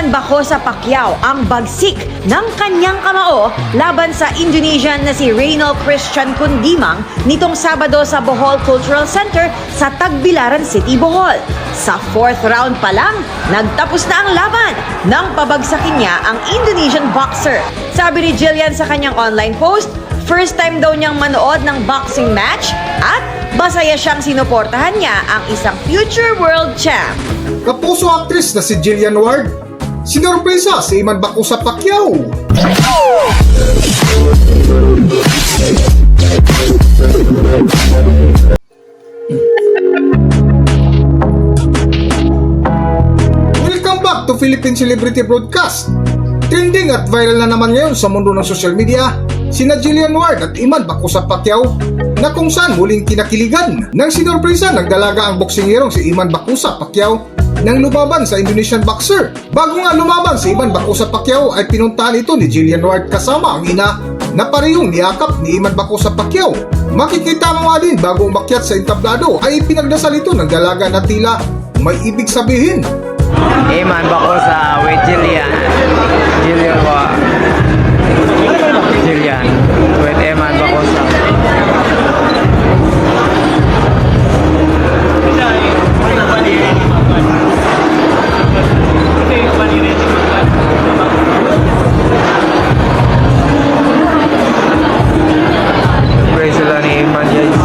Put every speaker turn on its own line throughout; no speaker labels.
Eman Bacosa Pacquiao ang bagsik ng kanyang kamao laban sa Indonesian na si Reynald Christian Kundimang nitong Sabado sa Bohol Cultural Center sa Tagbilaran City, Bohol. Sa 4th round pa lang, nagtapos na ang laban nang pabagsakin niya ang Indonesian boxer. Sabi ni Jillian sa kanyang online post, first time daw niyang manood ng boxing match at masaya siyang sinuportahan niya ang isang future world champ.
Kapuso actress na si Jillian Ward, sinurpresa si Eman Bacosa Pacquiao. Welcome back to Philippine Celebrity Broadcast. Trending at viral na naman ngayon sa mundo ng social media sina Jillian Ward at Eman Bacosa Pacquiao na kung saan muling kinakiligan ng sinurpresa ng dalaga ang boksingerong si Eman Bacosa Pacquiao nang lumaban sa Indonesian boxer. Bago nga lumaban si Eman Bacosa Pacquiao ay pinuntahan ito ni Jillian Ward kasama ang ina na parehong niyakap ni Eman Bacosa Pacquiao. Makikita mo nga din bago umakyat sa entablado ay pinagdasal ito ng dalaga na tila may ibig sabihin.
Eman Bacosa with Jillian Ward. Jillian with Eman Bacosa. Praise sila ni Eman guys.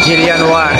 Jillian Ward.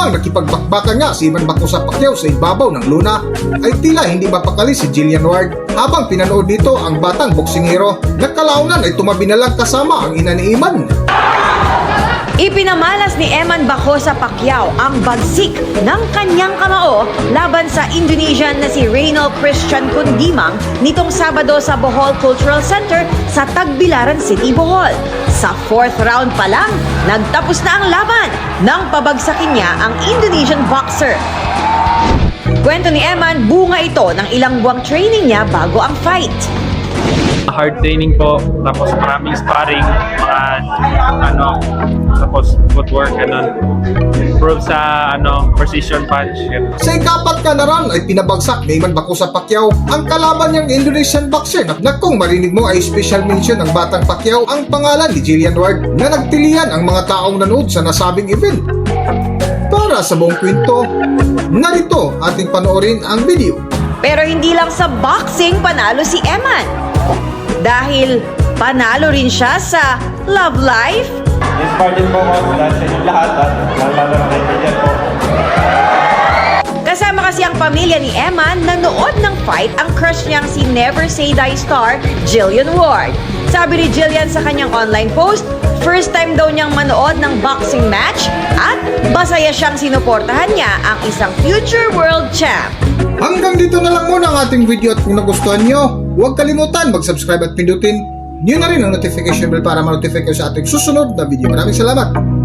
Nakipagbakbakan nga si Eman Bacosa Pacquiao sa ibabaw ng luna ay tila hindi mapakali si Jillian Ward. Habang pinanood nito ang batang boksingero, nagkalaunan ay tumabi na lang kasama ang ina ni Eman.
Ipinamalas ni Eman Bacosa Pacquiao ang bagsik ng kanyang kamao laban sa Indonesian na si Reynald Christian Kundimang nitong Sabado sa Bohol Cultural Center sa Tagbilaran City, Bohol. Sa 4th round pa lang, nagtapos na ang laban nang pabagsakin niya ang Indonesian boxer. Kwento ni Eman, bunga ito ng ilang buwang training niya bago ang fight.
Hard training po, tapos maraming sparring, mga tapos footwork, improve sa precision punch.
Sa ikapat ka na ron ay pinabagsak ni Eman Bacosa Pacquiao ang kalaban niyang Indonesian boxer na kung marinig mo ay special mention ng batang Pacquiao ang pangalan ni Jillian Ward na nagtilian ang mga taong nanood sa nasabing event. Para sa buong kwento, narito ating panoorin ang video.
Pero hindi lang sa boxing panalo si Eman. Dahil panalo rin siya sa love life.
Inspired din po ako sa inyong lahat at lalo na kaibigan po.
Kasama kasi ang pamilya ni Eman na nood ng fight ang crush niyang si Never Say Die star Jillian Ward. Sabi ni Jillian sa kanyang online post, first time daw niyang manood ng boxing match at Masaya siyang sinuportahan niya ang isang future world champ.
Hanggang dito na lang muna ang ating video at kung nagustuhan nyo, huwag kalimutan mag-subscribe at pindutin nyo na rin ang notification bell para ma-notify kayo sa ating susunod na video. Maraming salamat!